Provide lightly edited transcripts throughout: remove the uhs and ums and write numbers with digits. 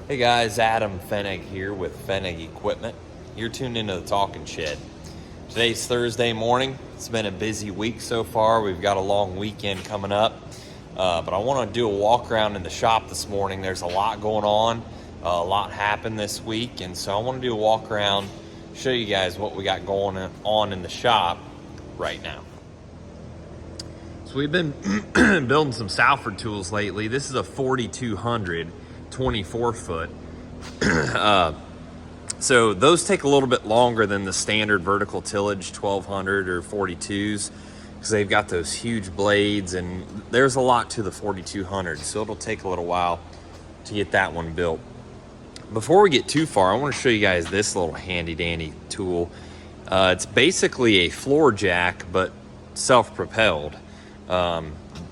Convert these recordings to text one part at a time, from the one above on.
Hey guys, Adam Fennig here with Fennig Equipment. You're tuned into the Talking Shed. Today's Thursday morning. It's been a busy week so far. We've got a long weekend coming up. But I want to do a walk around in the shop this morning. There's a lot going on. A lot happened this week. And so I want to do a walk around, show you guys what we got going on in the shop right now. So we've been building some Salford tools lately. This is a 4200 24 foot. So those take a little bit longer than the standard vertical tillage 1200 or 42s because they've got those huge blades, and there's a lot to the 4200, so it'll take a little while to get that one built. Before we get too far, I want to show you guys this little handy dandy tool. It's basically a floor jack but self-propelled.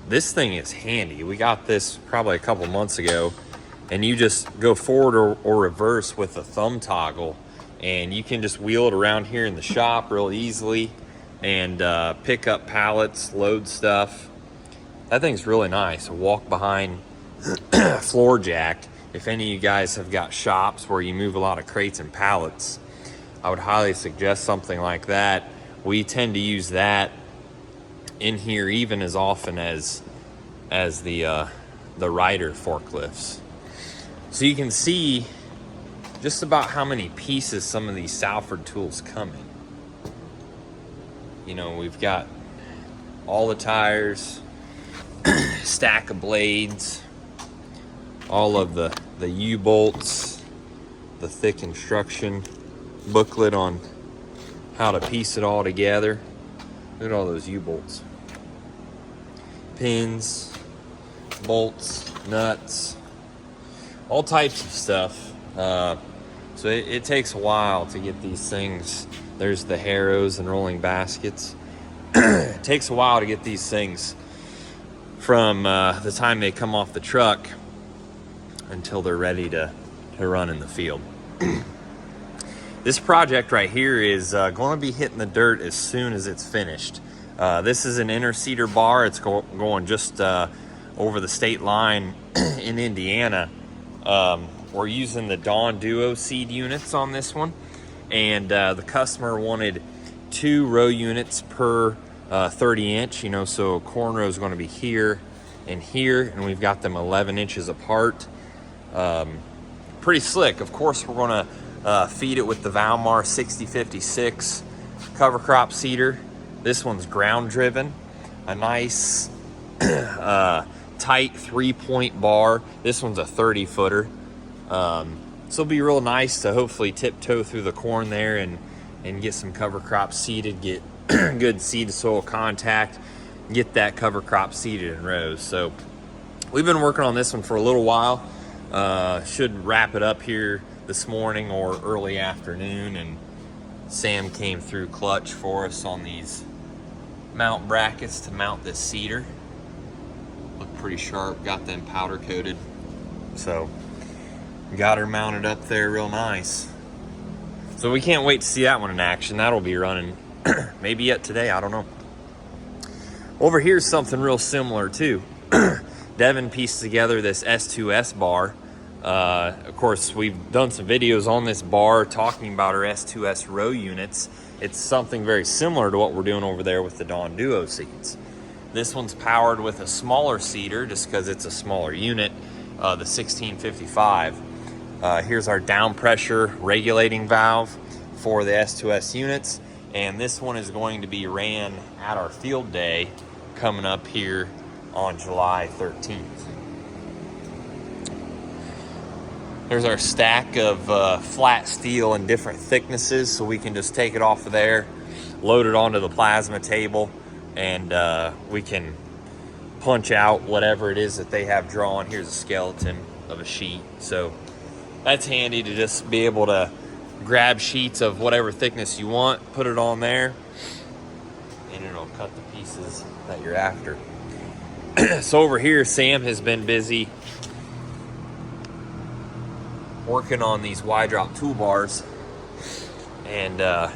This thing is handy. We got this probably a couple months ago, and you just go forward or reverse with a thumb toggle, and you can just wheel it around here in the shop real easily and pick up pallets, load stuff. That thing's really nice. A walk behind floor jack. If any of you guys have got shops where you move a lot of crates and pallets, I would highly suggest something like that. We tend to use that in here even as often as the Ryder forklifts. So you can see just about how many pieces some of these Salford tools come in. You know, we've got all the tires, stack of blades, all of the U-bolts, the thick instruction booklet on how to piece it all together. Look at all those U-bolts. Pins, bolts, nuts, all types of stuff. So it takes a while to get these things. There's the harrows and rolling baskets. It takes a while to get these things from the time they come off the truck until they're ready to run in the field. This project right here is going to be hitting the dirt as soon as it's finished. This is an inter-seater bar. It's going just over the state line in Indiana. We're using the Dawn Duo seed units on this one, and the customer wanted 2 row units per 30 inch, you know, so corn row is going to be here and here, and we've got them 11 inches apart. Pretty slick. Of course, we're going to feed it with the Valmar 6056 cover crop seeder. This one's ground driven, a nice tight 3-point bar. This one's a 30 footer. So it'll be real nice to hopefully tiptoe through the corn there and get some cover crop seeded, get good seed to soil contact, get that cover crop seeded in rows. So we've been working on this one for a little while. Should wrap it up here this morning or early afternoon, and Sam came through clutch for us on these mount brackets to mount this seeder. Look pretty sharp, got them powder coated. So got her mounted up there real nice. So we can't wait to see that one in action. That'll be running maybe yet today, I don't know. Over here's something real similar too. Devin pieced together this S2S bar. Of course, we've done some videos on this bar talking about our S2S row units. It's something very similar to what we're doing over there with the Dawn Duo seeds. This one's powered with a smaller seeder just because it's a smaller unit, the 1655. Here's our down pressure regulating valve for the S2S units, and this one is going to be ran at our field day coming up here on July 13th. There's our stack of flat steel in different thicknesses, so we can just take it off of there, load it onto the plasma table, and we can punch out whatever it is that they have drawn. Here's a skeleton of a sheet. So that's handy to just be able to grab sheets of whatever thickness you want, put it on there, and it'll cut the pieces that you're after. So over here, Sam has been busy working on these Y-drop toolbars and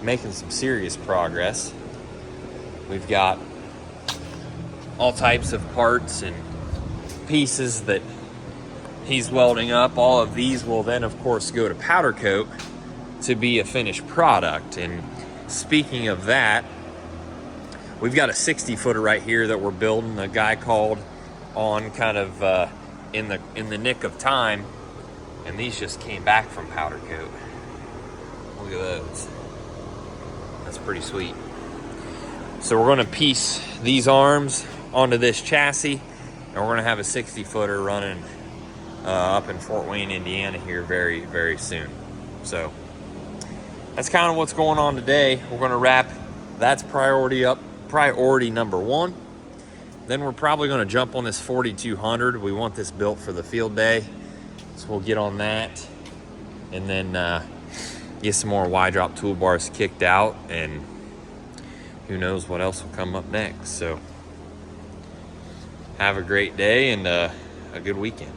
making some serious progress. We've got all types of parts and pieces that he's welding up. All of these will then, of course, go to powder coat to be a finished product. And speaking of that, we've got a 60-footer right here that we're building. A guy called on kind of in the nick of time, and these just came back from powder coat. Look at those. That's pretty sweet. So we're going to piece these arms onto this chassis, and we're going to have a 60-footer running up in Fort Wayne, Indiana here very, very soon. So that's kind of what's going on today. We're going to wrap. That's priority number one. Then we're probably going to jump on this 4200. We want this built for the field day, so we'll get on that, and then get some more Y-drop toolbars kicked out, and who knows what else will come up next. So have a great day and a good weekend.